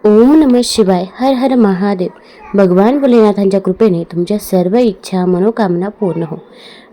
ओम नमः शिवाय. हर हर महादेव. भगवान भोलेनाथांच्या कृपेने तुमच्या सर्व इच्छा मनोकामना पूर्ण हो.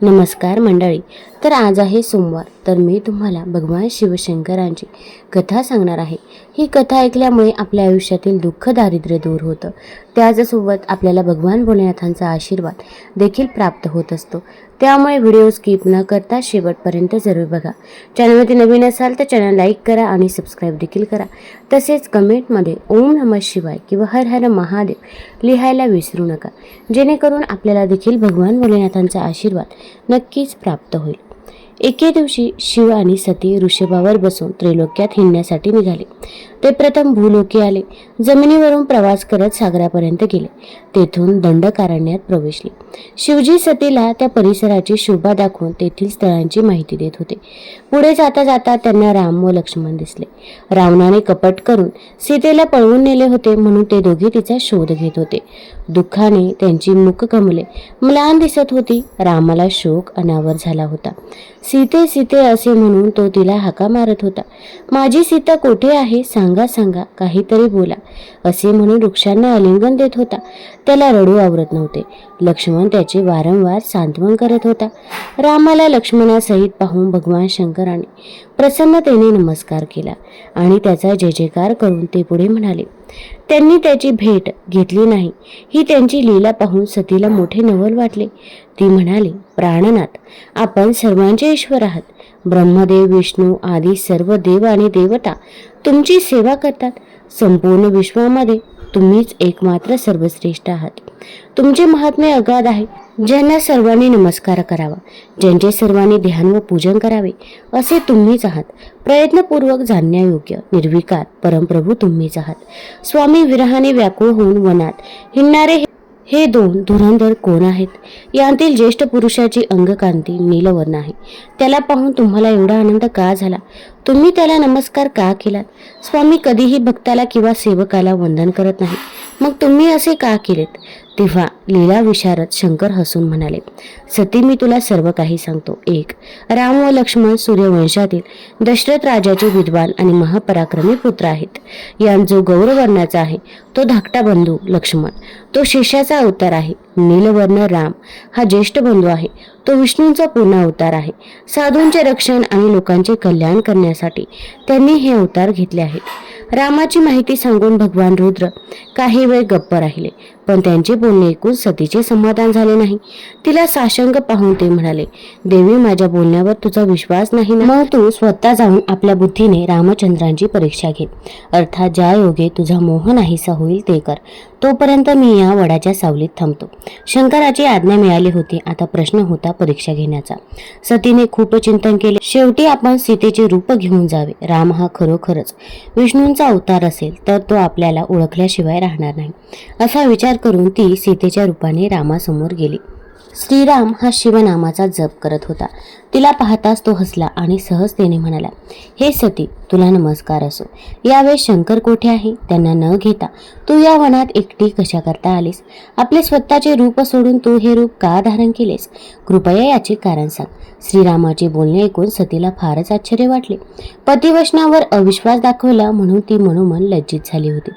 नमस्कार मंडळी. तर आज आहे सोमवार, तर मी तुम्हाला भगवान शिवशंकरांची कथा सांगणार आहे. ही कथा ऐकल्यामुळे आपल्या आयुष्यातील दुःख दारिद्र्य दूर होतं. त्याचसोबत आपल्याला भगवान भोलेनाथांचा आशीर्वाद देखील प्राप्त होत असतो. त्यामुळे व्हिडिओ स्किप न करता शेवटपर्यंत जरूर बघा. चॅनलमध्ये नवीन असाल तर चॅनल लाईक करा आणि सबस्क्राईब देखील करा. तसेच कमेंटमध्ये ओम नमः शिवाय किंवा हर हर महादेव लिहायला विसरू नका, जेणेकरून आपल्याला देखील भगवान भोलेनाथांचा आशीर्वाद नक्कीच प्राप्त होईल. एके दिवशी शिव आणि सती ऋषभावर बसून त्रैलोक्यात हिंडण्यासाठी निघाले. ते प्रथम भूलोकी आले. जमिनीवरून प्रवास करत सागरापर्यंत गेले. तेथून दंडकारण्यात प्रवेशले. शिवजी सतीला त्या परिसराची शोभा दाखवून तेथील स्थळांची माहिती देत होते. पुढे जाता जाता त्यांना राम व लक्ष्मण दिसले. रावणाने कपट करून सीतेला पळवून नेले होते, म्हणून ते दोघे तिचा शोध घेत होते. दुःखाने त्यांची मुख कमले म्लान दिसत होती. रामाला शोक अनावर झाला होता. सीते सीते असे म्हणून तो तिला हाका मारत होता. माझी सीता कोठे आहे, सांगा सांगा, काहीतरी बोला, असे म्हणून वृक्षांना आलिंगन देत होता. त्याला रडू आवरत नव्हते. लक्ष्मण त्याचे वारंवार सांत्वन करत होता. रामाला लक्ष्मणासहित पाहून भगवान शंकराने प्रसन्नतेने नमस्कार केला आणि त्याचा जय जयकार करून ते पुढे म्हणाले. त्यांनी त्याची भेट घेतली नाही. ही त्यांची लीला पाहून सतीला मोठे नवल वाटले. ती म्हणाली, प्राणनाथ, आपण सर्वांचे ईश्वर आहात. ब्रह्मदेव, विष्णू आदी सर्व देव आणि देवता तुमची सेवा करतात. संपूर्ण विश्वामध्ये तुम्हीच एकमात्र सर्वश्रेष्ठ आहात. तुमचे महात्म्य अगाध आहे. ज्यांना सर्वांनी नमस्कार करावा, ज्यांचे सर्वांनी ध्यान व पूजन करावे, असे तुम्हीच आहात. प्रयत्नपूर्वक जाणण्यायोग्य निर्विकार परमप्रभू तुम्हीच आहात. स्वामी विरहाने व्याकुळ होऊन वनात हिंडणारे हे दोन धुरंधर कोण आहेत? यांतील ज्येष्ठ पुरुषाची अंगकांती नीलवर्ण आहे. त्याला पाहून तुम्हाला एवढा आनंद का झाला? तुम्ही त्याला नमस्कार का केलात? स्वामी कधीही भक्ताला किंवा सेवकाला वंदन करत नाही. मग तुम्ही असे का केलेत? तेव्हा लीला विशारद शंकर हसून म्हणाले, सती, मी तुला सर्व काही सांगतो. एक, राम व लक्ष्मण सूर्यवंशातील दशरथ राजाचे विद्वान आणि महापराक्रमी पुत्र आहेत. यांचा जो गौरवर्णाचा आहे तो धाकटा बंधू लक्ष्मण, तो शेषाचा अवतार आहे. नीलवर्ण राम हा ज्येष्ठ बंधू आहे. तो विष्णूंचा पूर्ण अवतार आहे. साधूंचे रक्षण आणि लोकांचे कल्याण करण्यासाठी त्यांनी हे अवतार घेतले आहेत. रामाची माहिती सांगून भगवान रुद्र काही वेळ गप्प राहिले, पण त्यांचे बोलणे ऐकून सतीचे समाधान झाले नाही. तिला साशंक पाहून ते म्हणाले, देवी, माझ्या बोलण्यावर तुझा विश्वास नाही ना? मग तू स्वतः जाऊन आपल्या बुद्धीने रामचंद्रांची परीक्षा घे. अर्थात ज्या योगे तुझा मोह नाहीसा होईल ते कर. तोपर्यंत मी या वडाच्या सावलीत थांबतो. शंकराची आज्ञा मिळाली होती. आता प्रश्न होता परीक्षा घेण्याचा. सतीने खूप चिंतन केले. शेवटी आपण सीतेचे रूप घेऊन जावे. राम हा खरोखरच विष्णूंचा अवतार असेल तर तो आपल्याला ओळखल्याशिवाय राहणार नाही, असा विचार करून ती सीतेच्या रूपाने रामासमोर गेली. श्रीराम हा शिवनामाचा जप करत होता. तिला पाहताच तो हसला आणि सहजतेने म्हणाला, हे सती, तुला नमस्कार असो. यावेळेस शंकर कोठे आहे? त्यांना न घेता तू या वनात एकटी कशा करता आलीस? आपले स्वतःचे रूप सोडून तू हे रूप का धारण केलेस? कृपया याचे कारण सांग. श्रीरामाचे बोलणे ऐकून सतीला फारच आश्चर्य वाटले. पतिवचनावर अविश्वास दाखवला म्हणून ती मनोमन लज्जित झाली होती.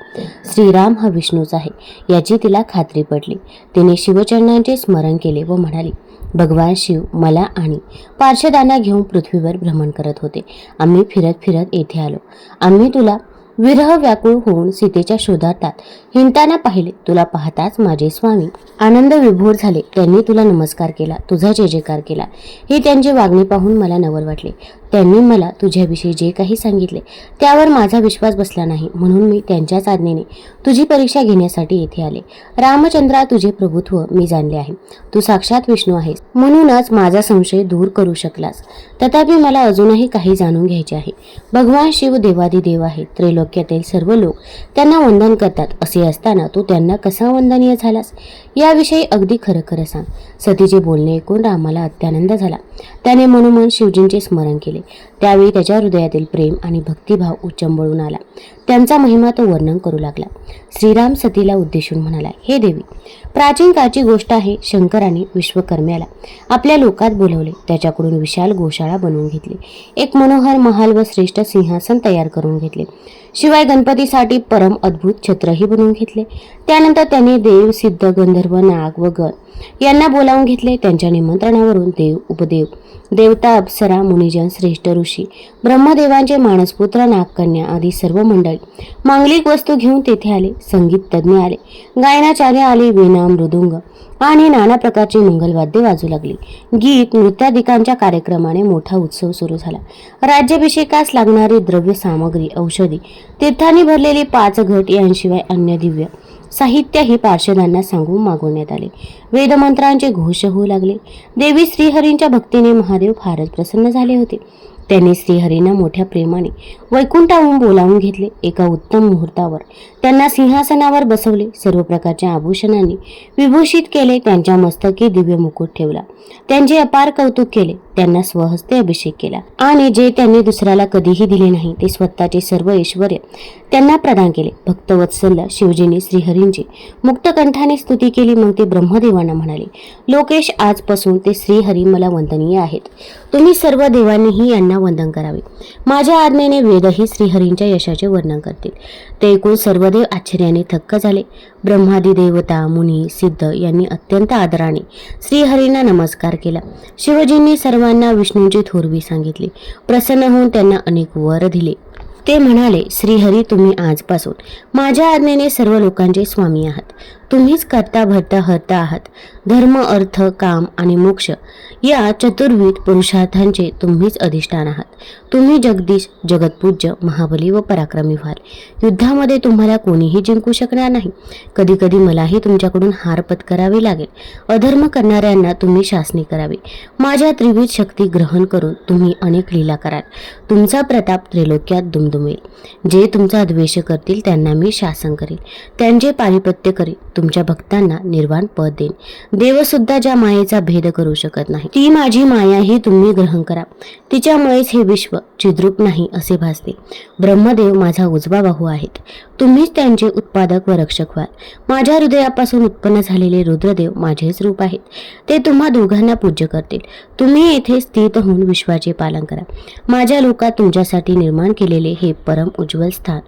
श्रीराम हा विष्णूच आहे याची तिला खात्री पडली. तिने शिवचरणांचे स्मरण केले व म्हणाली, भगवान शिव मला आणि पार्षदांना घेऊन पृथ्वीवर भ्रमण करत होते. आम्ही फिरत फिरत येथे आलो. आम्ही तुला विरह व्याकुळ होऊन सीतेच्या शोधात हिंडताना पाहिले. तुला पाहताच माझे स्वामी आनंद विभोर झाले. त्यांनी तुला नमस्कार केला, तुझा जय जयकार केला. ही त्यांची वागणी पाहून मला नवल वाटले. त्यांनी मला तुझ्याविषयी जे काही सांगितले त्यावर माझा विश्वास बसला नाही, म्हणून मी त्यांच्याच आज्ञेने तुझी परीक्षा घेण्यासाठी येथे आले. रामचंद्रा, तुझे प्रभुत्व मी जाणले आहे. तू साक्षात विष्णू आहेस, म्हणूनच माझा संशय दूर करू शकलास. तथापि मला अजूनही काही जाणून घ्यायचे आहे. भगवान शिव देवादिदेव आहेत. त्रैलोक्यातील सर्व लोक त्यांना वंदन करतात. असे असताना तू त्यांना कसा वंदनीय झालास? याविषयी अगदी खरं खरं सांग. सतीचे बोलणे ऐकून रामाला अत्यानंद झाला. त्याने मनोमन शिवजींचे स्मरण केले. त्यावेळी त्याच्या हृदयातील प्रेम आणि भक्तिभाव उच्चंबळून आला. त्यांचा महिमा तो वर्णन करू लागला. श्रीराम सतीला उद्देशून म्हणाला, हे देवी, प्राचीन काळची गोष्ट आहे. शंकराने विश्वकर्म्याला आपल्या लोकात बोलवले. त्याच्याकडून विशाल गोशाळा बनवून घेतली. एक मनोहर महाल व श्रेष्ठ सिंहासन तयार करून घेतले. शिवाय गणपतीसाठी परम अद्भुत छत्रही बनवून घेतले. त्यानंतर त्यांनी देव, सिद्ध, गंधर्व, नाग व गण यांना बोलावून घेतले. त्यांच्या निमंत्रणावरून देव, उपदेव, देवता, अप्सरा, मुनिजन, श्रेष्ठ ऋषी, ब्रह्मदेवांचे मानसपुत्र, नागकन्या आदी सर्व मंडळी मांगलिक वस्तू घेऊन तेथे आले. संगीत तज्ज्ञ आले, गायनाचार्य आले, वीणा, मृदुंग आणि नाना प्रकारची मंगलवाद्ये वाजू लागली. गीत, नृत्यादिकांच्या कार्यक्रमाने मोठा उत्सव सुरू झाला. राज्याभिषेकास लागणारी द्रव्य सामग्री, औषधी, तीर्थांनी भरलेली 5 घट यांशिवाय अन्य दिव्य साहित्य ही पार्षदांना सांगून मागवण्यात आले. वेदमंत्रांचे घोष होऊ लागले. देवी श्रीहरींच्या भक्तीने महादेव फारच प्रसन्न झाले होते. त्यांनी श्रीहरींना मोठ्या प्रेमाने वैकुंठाहून बोलावून घेतले. एका उत्तम मुहूर्तावर त्यांना सिंहासनावर बसवले. सर्व प्रकारच्या आभूषणांनी विभूषित केले. त्यांच्या मस्तकी दिव्य मुकुट ठेवला. त्यांचे अपार कौतुक केले. त्यांना स्वहस्ते अभिषेक केला आणि जे त्यांनी दुसऱ्याला कधीही दिले नाही ते स्वतःचे सर्व ऐश्वर्य त्यांना प्रदान केले. भक्तवत्सल शिवजींनी श्रीहरींची मुक्तकंठाने स्तुती केली. मग ते ब्रह्मदेवांना म्हणाले, लोकेश, आजपासून ते श्रीहरी मला वंदनीय आहेत. तुम्ही सर्व देवांनीही यांना वंदन करावे. माझ्या आज्ञेने वेदही श्रीहरींच्या यशाचे वर्णन करतील. ते ऐकून सर्व देव आश्चर्याने थक्क झाले. ब्रह्मादी देवता, मुनी, सिद्ध यांनी अत्यंत आदराने श्रीहरींना नमस्कार केला. शिवजींनी सर्वांना विष्णूंची थोरवी सांगितली. प्रसन्न होऊन त्यांना अनेक वर दिले. ते म्हणाले, श्रीहरी, तुम्ही आजपासून माझ्या आज्ञेने सर्व लोकांचे स्वामी आहात. तुम्हीच करता, भरता, हरता आहात. धर्म, अर्थ, काम आणि मोक्ष या चतुर्विध पुरुषार्थांचे तुम्हीच अधिष्ठान आहात. तुम्ही जगदीश, जगतपूज्य, महाबली व पराक्रमी व्हाल. युद्धामध्ये तुम्हाला कोणीही जिंकू शकणार नाही. कधी कधी मलाही तुमच्याकडून हार पत्करावी लागेल. अधर्म करणाऱ्यांना तुम्ही शासनी करावे. माझ्या त्रिविध शक्ती ग्रहण करून तुम्ही अनेक लीला कराल. तुमचा प्रताप त्रैलोक्यात दुमदुमेल. जे तुमचा द्वेष करतील त्यांना मी शासन करेल. त्यांचे पारिपत्य करेल. तुमच्या भक्तांना निर्वाण पद देईन. देवसुद्धा ज्या मायेचा भेद करू शकत नाही ती माझी माया ही तुम्ही ग्रहण करा. तिच्यामुळेच हे विश्व चिद्रूप नाही असे भासते. ब्रह्मदेव माझा उजवा बाहू आहेत. तुम्हीच त्यांचे उत्पादक व रक्षक व्हाल. माझ्या हृदयापासून उत्पन्न झालेले रुद्रदेव माझेच रूप आहेत. ते तुम्हा दोघांना पूज्य करतील. तुम्ही येथे स्थित होऊन विश्वाचे पालन करा. माझ्या लोकात तुमच्यासाठी निर्माण केलेले हे परम उज्ज्वल स्थान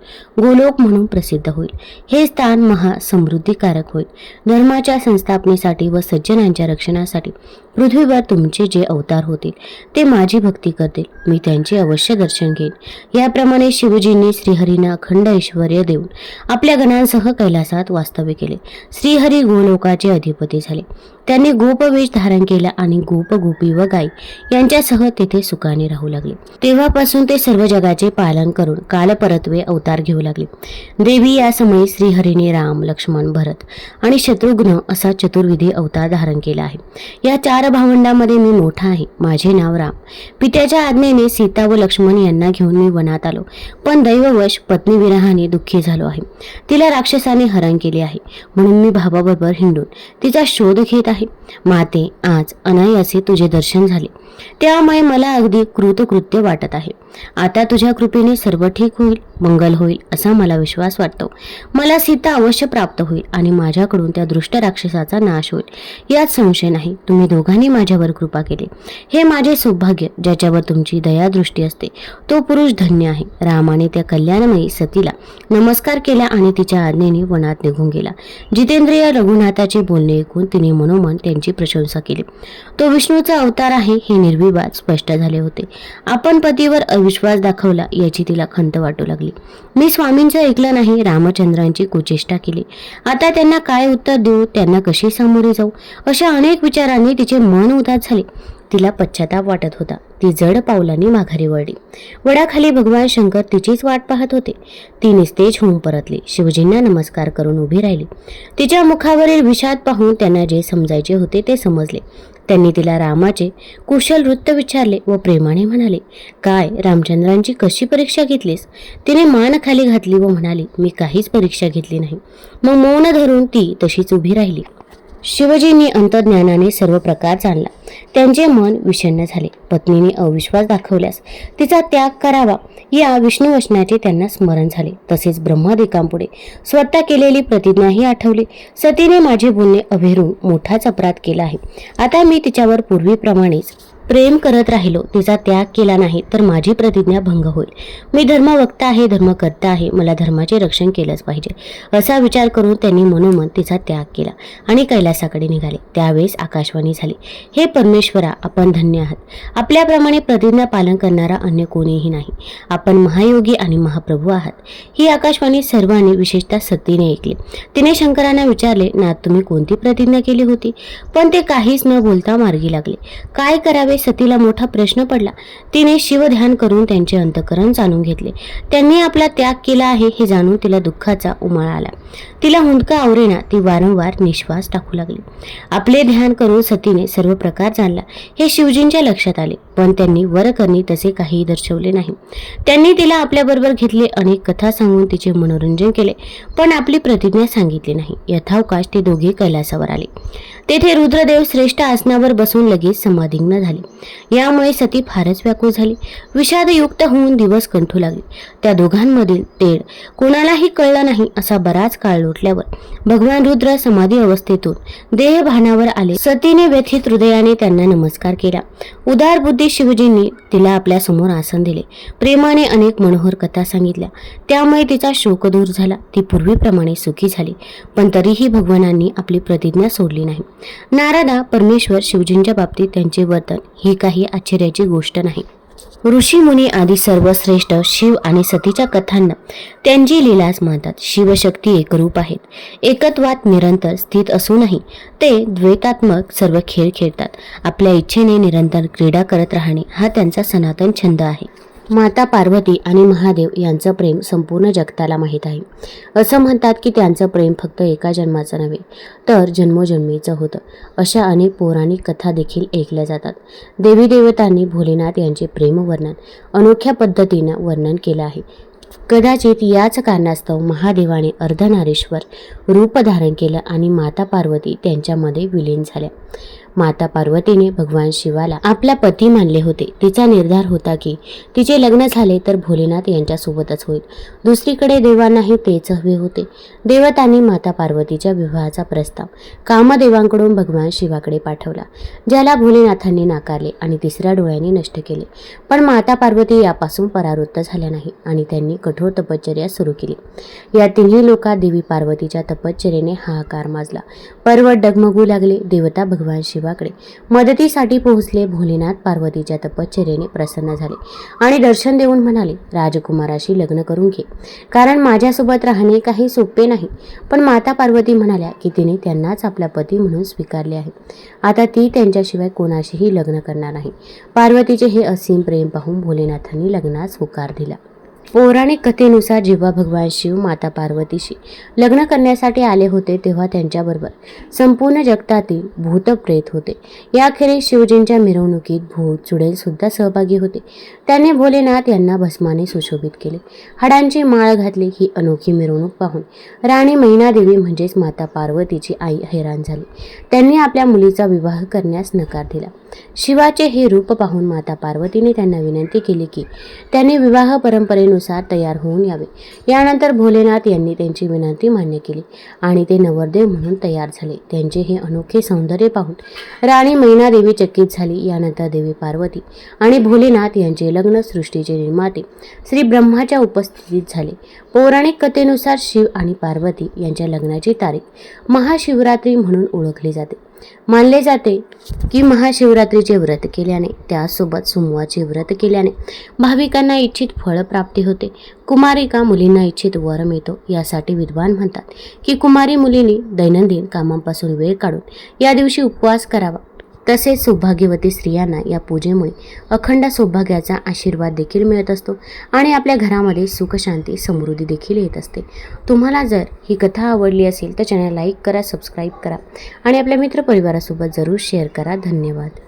गोलोक म्हणून प्रसिद्ध होईल. हे स्थान महासमृद्धीकारक होईल. धर्माच्या संस्थापनेसाठी व सज्जनांच्या रक्षणासाठी पृथ्वीवर तुमचे जे अवतार होतील ते माझी भक्ती करतील. मी त्यांचे अवश्य दर्शन घेईन. याप्रमाणे शिवजींनी श्रीहरींना अखंड ऐश्वर्य देऊन आपल्या गणांसह कैलासात वास्तव्य केले. श्रीहरी गोलोकाचे अधिपती झाले. त्यांनी गोपवेश धारण केला आणि गोप, गोपी व गाई यांच्यासह तेथे सुखाने राहू लागले. तेव्हापासून ते सर्व जगाचे पालन करून कालपरत्वे अवतार घेऊ लागले. देवी, या समयी श्रीहरीने राम, लक्ष्मण, भरत आणि शत्रुघ्न असा चतुर्विधी अवतार धारण केला आहे. या 4 भावंडांमध्ये मी मोठा आहे. माझे नाव राम. पित्याच्या आज्ञेने सीता व लक्ष्मण यांना घेऊन मी वनात आलो. पण दैववश पत्नी विरहाने दुःखी झालो आहे. तिला राक्षसाने हरण केले आहे. म्हणून मी भावाबरोबर हिंडून तिचा शोध घेत आहे. माते, आज अनायासे तुझे दर्शन झाले. त्यामुळे मला अगदी कृतकृत्य वाटत आहे. आता तुझ्या कृपेने सर्व ठीक होईल, मंगल होईल असा मला विश्वास वाटतो. मला सीता अवश्य प्राप्त होईल आणि माझ्याकडून त्या दुष्ट राक्षसाचा नाश होईल यात संशय नाही. तुम्ही दोघांनी माझ्यावर कृपा केली. हे माझे सौभाग्य. ज्याच्यावर तुमची दयादृष्टी असते तो पुरुष धन्य आहे. रामाने त्या कल्याणमयी सतीला नमस्कार केला आणि तिच्या आज्ञेने वनात निघून गेला. जितेंद्रिय रघुनाथाचे बोलणे ऐकून तिने मनोमन त्यांची प्रशंसा केली. तो विष्णूचा अवतार आहे हे निर्विवाद स्पष्ट झाले होते. आपण पतीवर अविश्वास दाखवला याची तिला खंत वाटू लागली. मी स्वामींचं ऐकलं नाही. रामचंद्रांची कुचेष्टा केली. आता त्यांना काय उत्तर देऊ, त्यांना कशी सामोरे जाऊ अशा अनेक विचारांनी तिचे मन उदास झाले. तिला पश्चाताप वाटत होता. ती जड पावलांनी माघारी वळली. वडाखाली भगवान शंकर तिचीच वाट पाहत होते. ती निस्तेज होऊन परतली. शिवजींना नमस्कार करून उभी राहिली. तिच्या मुखावरील विषाद पाहून त्यांना जे समजायचे होते ते समजले. त्यांनी तिला रामाचे कुशल वृत्त विचारले व प्रेमाने म्हणाले, काय रामचंद्रांची कशी परीक्षा घेतलीस? तिने मान खाली घातली व म्हणाली, मी काहीच परीक्षा घेतली नाही. मग मौन धरून ती तशीच उभी राहिली. शिवजींनी अंतर्ज्ञानाने सर्व प्रकार जाणला. त्यांचे मन विषण्ण झाले. पत्नीने अविश्वास दाखवल्यास तिचा त्याग करावा या विष्णुवचनाचे त्यांना स्मरण झाले. तसेच ब्रह्मादिकांपुढे स्वतः केलेली प्रतिज्ञाही आठवली. सतीने माझे बोलणे अभेरून मोठाच अपराध केला आहे. आता मी तिच्यावर पूर्वीप्रमाणेच प्रेम करत राहिलो, तिचा त्याग केला नाही तर माझी प्रतिज्ञा भंग होईल. मी धर्मवक्ता आहे, धर्मकर्ता आहे, मला धर्माचे रक्षण केलंच पाहिजे असा विचार करून त्यांनी मनोमन तिचा त्याग केला आणि कैलासाकडे निघाले. त्यावेळेस आकाशवाणी झाली, हे परमेश्वरा, आपण धन्य आहात. आपल्याप्रमाणे प्रतिज्ञा पालन करणारा अन्य कोणीही नाही. आपण महायोगी आणि महाप्रभू आहात. ही आकाशवाणी सर्वांनी, विशेषतः सतीने ऐकली. तिने शंकरांना विचारले, नाथ, तुम्ही कोणती प्रतिज्ञा केली होती? पण ते काहीच न बोलता मार्गी लागले. काय करावे सतीला मोठा प्रश्न पडला. तिने शिवध्यान करून त्यांचे अंतःकरण जाणून घेतले. त्यांनी आपला त्याग केला आहे हे जाणून तिला दुःखाचा उमाळा आला. तिला हुंदका आवरेना. ती वारंवार निश्वास टाकू लागली. आपले ध्यान करून सतीने सर्व प्रकार जाणला हे शिवजींच्या लक्षात आले, पण त्यांनी वरकरणी तसे काहीही दर्शवले नाही. त्यांनी तिला आपल्याबरोबर घेतले, अनेक कथा सांगून तिचे मनोरंजन केले, पण आपली प्रतिज्ञा सांगितली नाही. यथावकाश ते दोघे कैलासावर आले. तेथे रुद्रदेव श्रेष्ठ आसनावर बसून लगेच समाधिग्न झाले. यामुळे सती फारच व्याकुळ झाली. विषादयुक्त होऊन दिवस कंठू लागले. त्या दोघांमधील तेढ कोणालाही कळलं नाही. असा बराच काळ लोटल्यावर भगवान रुद्र समाधी अवस्थेतून देहभानावर आले. सतीने व्यथित हृदयाने त्यांना नमस्कार केला. उदार बुद्धी शिवजींनी तिला आपल्या समोर आसन दिले. प्रेमाने अनेक मनोहर कथा सांगितल्या. त्यामुळे तिचा शोक दूर झाला. ती पूर्वीप्रमाणे सुखी झाली. पण तरीही भगवानांनी आपली प्रतिज्ञा सोडली नाही. नारदा, परमेश्वर शिवजींच्या बाबतीत त्यांचे वर्तन ही काही आश्चर्याची गोष्ट नाही. ऋषी मुनी आदी सर्व श्रेष्ठ शिव आणि सतीच्या कथांना त्यांची लीलाच मानतात. शिवशक्ती एकरूप आहेत. एकत्वात निरंतर स्थित असूनही ते द्वैतात्मक सर्व खेळ खेळतात. आपल्या इच्छेने निरंतर क्रीडा करत राहणे हा त्यांचा सनातन छंद आहे. माता पार्वती आणि महादेव यांचं प्रेम संपूर्ण जगताला माहीत आहे. असं म्हणतात की त्यांचं प्रेम फक्त एका जन्माचं नव्हे तर जन्मोजन्मीचं होतं. अशा अनेक पौराणिक कथा देखील ऐकल्या जातात. देवी देवतांनी भोलेनाथ यांचे प्रेमवर्णन अनोख्या पद्धतीनं वर्णन केलं आहे. कदाचित याच कारणास्तव महादेवाने अर्धनारीश्वर रूप धारण केलं आणि माता पार्वती त्यांच्यामध्ये विलीन झाल्या. माता पार्वतीने भगवान शिवाला आपला पती मानले होते. तिचा निर्धार होता की तिचे लग्न झाले तर भोलेनाथ यांच्यासोबतच होईल. दुसरीकडे देवांनाही तेच हवे होते. देवतांनी माता पार्वतीच्या विवाहाचा प्रस्ताव कामदेवांकडून भगवान शिवाकडे पाठवला, ज्याला भोलेनाथांनी नाकारले आणि तिसऱ्या डोळ्याने नष्ट केले. पण माता पार्वती यापासून परावृत्त झाल्या नाही आणि त्यांनी कठोर तपश्चर्या सुरू केली. या तिन्ही लोकात देवी पार्वतीच्या तपश्चर्येने हाहाकार माजला. पर्वत डगमगू लागले. देवता भगवान शिवाकडे मदतीसाठी पोहोचले. भोलेनाथ पार्वतीच्या तपश्चर्येने प्रसन्न झाले आणि दर्शन देऊन म्हणाले, राजकुमाराशी लग्न करून घे, कारण माझ्यासोबत राहणे काही सोपे नाही. पण माता पार्वती म्हणाल्या की तिने त्यांनाच आपला पती म्हणून स्वीकारले आहे. आता ती त्यांच्याशिवाय कोणाशीही लग्न करणार नाही. पार्वतीचे हे असीम प्रेम पाहून भोलेनाथांनी लग्नास होकार दिला. पौराणिक कथेनुसार जेव्हा भगवान शिव माता पार्वतीशी लग्न करण्यासाठी आले होते तेव्हा त्यांच्याबरोबर संपूर्ण जगतातील भूतप्रेत होते. याखेरीज शिवजींच्या मिरवणुकीत भूत चुडेल सुद्धा सहभागी होते. त्यांनी भोलेनाथ यांना भस्माने सुशोभित केले. हाडांची माळ घातली. ही अनोखी मिरवणूक पाहून राणी मैनादेवी म्हणजेच माता पार्वतीची आई हैराण झाली. त्यांनी आपल्या मुलीचा विवाह करण्यास नकार दिला. शिवाचे हे रूप पाहून माता पार्वतीने त्यांना विनंती केली की त्यांनी विवाह परंपरेनुसार तयार होऊन यावे. यानंतर भोलेनाथ यांनी त्यांची विनंती मान्य केली आणि ते नवरदेव म्हणून तयार झाले. त्यांचे हे अनोखे सौंदर्य पाहून राणी मैनादेवी चकित झाली. यानंतर देवी पार्वती आणि भोलेनाथ यांचे लग्न सृष्टीचे निर्माते श्री ब्रह्माच्या उपस्थितीत झाले. पौराणिक कथेनुसार शिव आणि पार्वती यांच्या लग्नाची तारीख महाशिवरात्री म्हणून ओळखली जाते. मानले जाते की महाशिवरात्रीचे व्रत केल्याने, त्यासोबत सोमवारचे व्रत केल्याने भाविकांना इच्छित फळ प्राप्ती होते. कुमारिका मुलींना इच्छित वर मिळतो. यासाठी विद्वान म्हणतात की कुमारी मुलींनी दैनंदिन कामांपासून वेळ काढून या दिवशी उपवास करावा. तसेच सौभाग्यवती स्त्रियांना या पूजेमुळे अखंड सौभाग्याचा आशीर्वाद देखील मिळत असतो आणि आपल्या घरामध्ये सुख, शांती, समृद्धी देखील येत असते. तुम्हाला जर ही कथा आवडली असेल तर चॅनल लाईक करा, सबस्क्राईब करा आणि आपल्या मित्रपरिवारासोबत जरूर शेअर करा. धन्यवाद.